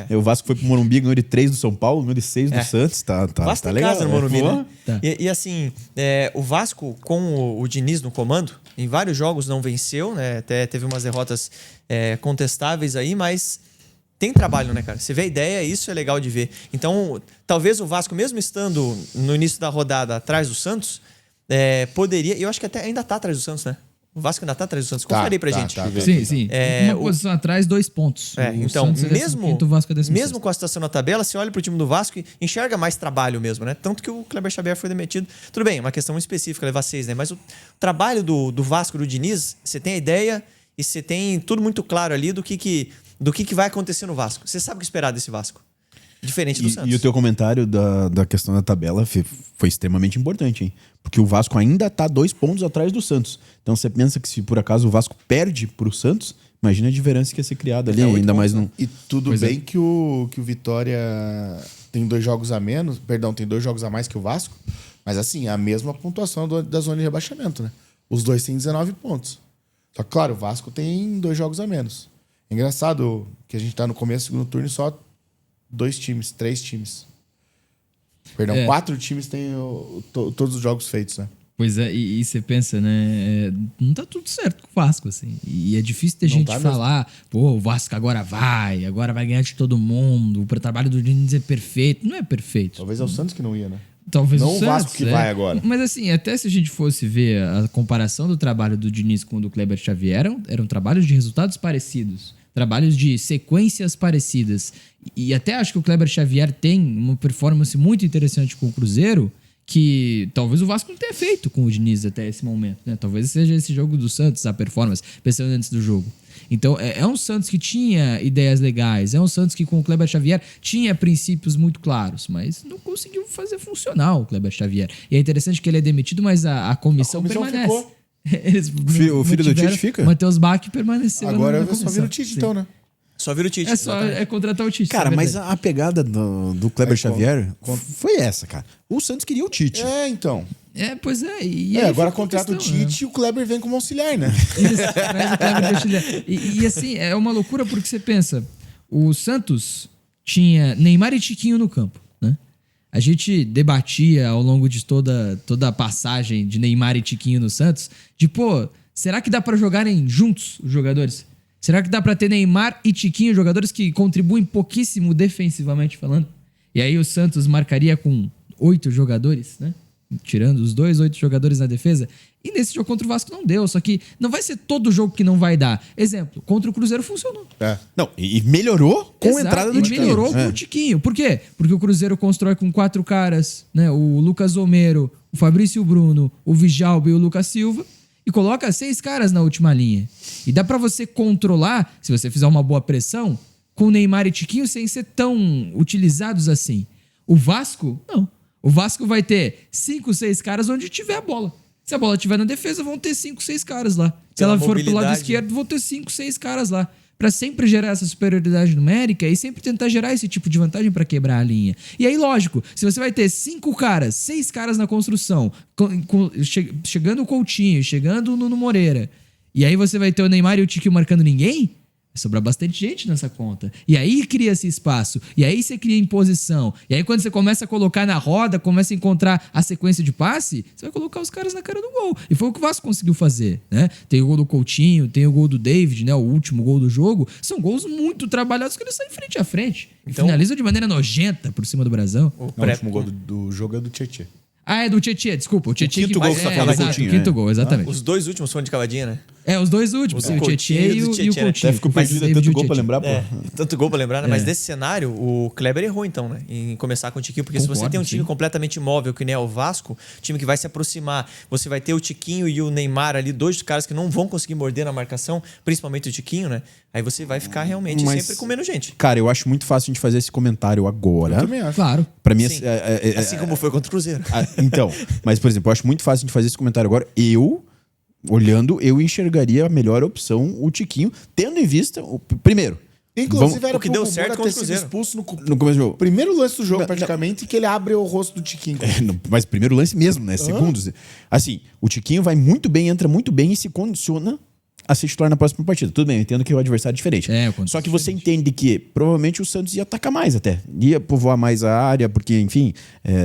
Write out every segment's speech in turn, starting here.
O Vasco foi pro Morumbi, ganhou de 3 do São Paulo, ganhou de 6 do Santos. Tá O Vasco tem legal. casa no Morumbi, né? Tá. E assim, o Vasco com o Diniz no comando, em vários jogos não venceu, né? Até teve umas derrotas contestáveis aí, mas tem trabalho, né, cara? Você vê a ideia, isso é legal de ver. Então, talvez o Vasco, mesmo estando no início da rodada atrás do Santos, poderia... E eu acho que até ainda tá atrás do Santos, né? O Vasco ainda tá atrás do Santos. Confere aí pra gente. Sim. Uma posição atrás, 2 pontos. Então, Santos mesmo, o Vasco é mesmo com a situação na tabela, você olha pro time do Vasco e enxerga mais trabalho mesmo, né? Tanto que o Kleber Xavier foi demitido. Tudo bem, uma questão específica, levar 6, né? Mas o trabalho do Vasco, do Diniz, você tem a ideia e você tem tudo muito claro ali do que vai acontecer no Vasco. Você sabe o que esperar desse Vasco. Diferente do Santos. E o teu comentário da questão da tabela foi extremamente importante, hein? Porque o Vasco ainda tá 2 pontos atrás do Santos. Então você pensa que se por acaso o Vasco perde pro Santos, imagina a diferença que ia ser criada ali, ainda mais no... E tudo bem que o Vitória tem 2 jogos a menos, tem 2 jogos a mais que o Vasco, mas assim, a mesma pontuação da zona de rebaixamento, né? Os dois têm 19 pontos. Só que, claro, o Vasco tem 2 jogos a menos. É engraçado que a gente tá no começo do segundo turno e só 3 times. Perdão, 4 times têm todos os jogos feitos, né? Pois é, e você pensa, né? Não tá tudo certo com o Vasco, assim. E é difícil ter gente falar, o Vasco agora vai ganhar de todo mundo, o trabalho do Diniz é perfeito. Não é perfeito. Talvez é o Santos que não ia, né? Talvez não o Santos, Vasco que vai agora. Mas assim, até se a gente fosse ver a comparação do trabalho do Diniz com o do Kleber Xavier, eram trabalhos de resultados parecidos. Trabalhos de sequências parecidas. E até acho que o Kleber Xavier tem uma performance muito interessante com o Cruzeiro, que talvez o Vasco não tenha feito com o Diniz até esse momento, né? Talvez seja esse jogo do Santos, a performance, pensando antes do jogo. Então, é um Santos que tinha ideias legais, é um Santos que com o Kleber Xavier tinha princípios muito claros, mas não conseguiu fazer funcionar o Kleber Xavier. E é interessante que ele é demitido, mas a comissão permanece. Ficou. O filho do Tite fica? Matheus Bach permaneceu. Agora só vira o Tite, então, né? Só vira o Tite. É contratar o Tite. Cara, mas a pegada do Kleber Xavier foi essa, cara. O Santos queria o Tite. Então. Pois é. E agora contrata o Tite e o Kleber vem como auxiliar, né? Isso, traz o Kleber de auxiliar. E assim, é uma loucura porque você pensa, o Santos tinha Neymar e Tiquinho no campo, né? A gente debatia ao longo de toda a passagem de Neymar e Tiquinho no Santos, será que dá pra jogarem juntos os jogadores? Será que dá pra ter Neymar e Tiquinho, jogadores que contribuem pouquíssimo defensivamente falando? E aí o Santos marcaria com 8 jogadores, né? Tirando os 8 jogadores na defesa. E nesse jogo contra o Vasco não deu. Só que não vai ser todo jogo que não vai dar. Exemplo, contra o Cruzeiro funcionou. Não, e melhorou com a entrada do Tiquinho. E melhorou com o Tiquinho. Por quê? Porque o Cruzeiro constrói com 4 caras, né? O Lucas Romero, o Fabrício Bruno, o Vijalba e o Lucas Silva. E coloca 6 caras na última linha. E dá pra você controlar, se você fizer uma boa pressão, com Neymar e Tiquinho sem ser tão utilizados assim. O Vasco, não. O Vasco vai ter 5, 6 caras onde tiver a bola. Se a bola estiver na defesa, vão ter 5, 6 caras lá. Se ela for pro lado esquerdo, vão ter 5, 6 caras lá. Pra sempre gerar essa superioridade numérica e sempre tentar gerar esse tipo de vantagem pra quebrar a linha. E aí, lógico, se você vai ter 5 caras, 6 caras na construção, chegando o Coutinho, chegando no Moreira, e aí você vai ter o Neymar e o Tiquinho marcando ninguém, vai sobrar bastante gente nessa conta. E aí cria esse espaço. E aí você cria imposição. E aí quando você começa a colocar na roda, começa a encontrar a sequência de passe, você vai colocar os caras na cara do gol. E foi o que o Vasco conseguiu fazer, né? Tem o gol do Coutinho, tem o gol do David, né? O último gol do jogo. São gols muito trabalhados que eles saem frente a frente. Então, finalizam de maneira nojenta por cima do Brasão. O último gol do jogo é do Tietê. É do Tietê, desculpa. O Tietê quinto que gol que você tá falando, Coutinho. O quinto gol, exatamente. Os 2 últimos foram de cavadinha, né? Os 2 últimos. O Tietê e o Coutinho. Até ficou perdido, tanto gol pra lembrar, pô. Tanto gol pra lembrar, né? Mas nesse cenário, o Kleber errou, então, né? Em começar com o Tiquinho. Porque se você tem um time completamente imóvel, que nem é o Vasco, time que vai se aproximar, você vai ter o Tiquinho e o Neymar ali, 2 caras que não vão conseguir morder na marcação, principalmente o Tiquinho, né? Aí você vai ficar realmente sempre com menos gente. Cara, eu acho muito fácil a gente fazer esse comentário agora. Eu também acho. Claro. Pra mim, assim como foi contra o Cruzeiro. Então, mas, por exemplo, eu acho muito fácil a gente fazer esse comentário agora. Olhando, eu enxergaria a melhor opção, o Tiquinho, tendo em vista, primeiro... Inclusive, era o que deu certo contra o Cruzeiro. Expulso no começo do jogo. Primeiro lance do jogo, praticamente, que ele abre o rosto do Tiquinho. Mas primeiro lance mesmo, né? Segundos. Assim, o Tiquinho vai muito bem, entra muito bem e se condiciona a ser titular na próxima partida. Tudo bem, eu entendo que o adversário é diferente. Só que você entende que provavelmente o Santos ia atacar mais até. Ia povoar mais a área, porque, enfim,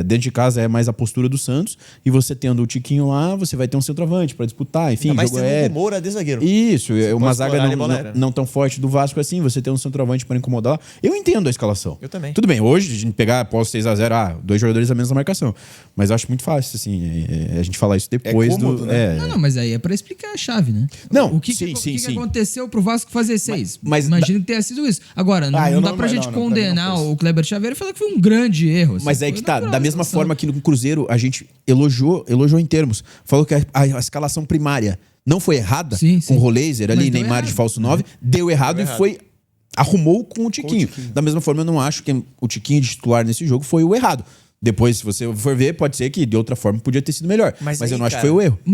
dentro de casa é mais a postura do Santos. E você tendo o Tiquinho lá, você vai ter um centroavante pra disputar. Enfim, Mas jogo tendo aéreo. o Moura de zagueiro. Isso, uma pode zaga explorar a bola aérea, né? não tão forte do Vasco assim, você tem um centroavante para incomodar lá. Eu entendo a escalação. Eu também. Tudo bem, hoje a gente pegar após 6-0, 2 jogadores a menos na marcação. Mas eu acho muito fácil, assim, a gente falar isso depois cômodo, do. né? Não, mas aí é pra explicar a chave, né? Não, o que, sim, que, sim, que sim. aconteceu pro Vasco fazer 6? Mas Imagino que tenha sido isso. Agora, não, eu dá não- pra não, gente não, pra mim não condenar foi isso. o Kleber Xavier e falar que foi um grande erro. assim. Mas aí Foi que tá, natural da a mesma situação. forma que no Cruzeiro a gente elogiou em termos. Falou que a escalação primária não foi errada, Sim, com sim. o Roleiser ali, Mas deu Neymar de errado. falso 9, deu errado e foi. Arrumou com o Tiquinho. Da mesma forma, eu não acho que o Tiquinho de titular nesse jogo foi o errado. Depois, se você for ver, pode ser que de outra forma podia ter sido melhor. Mas Mas eu aí, não acho que cara, foi o erro.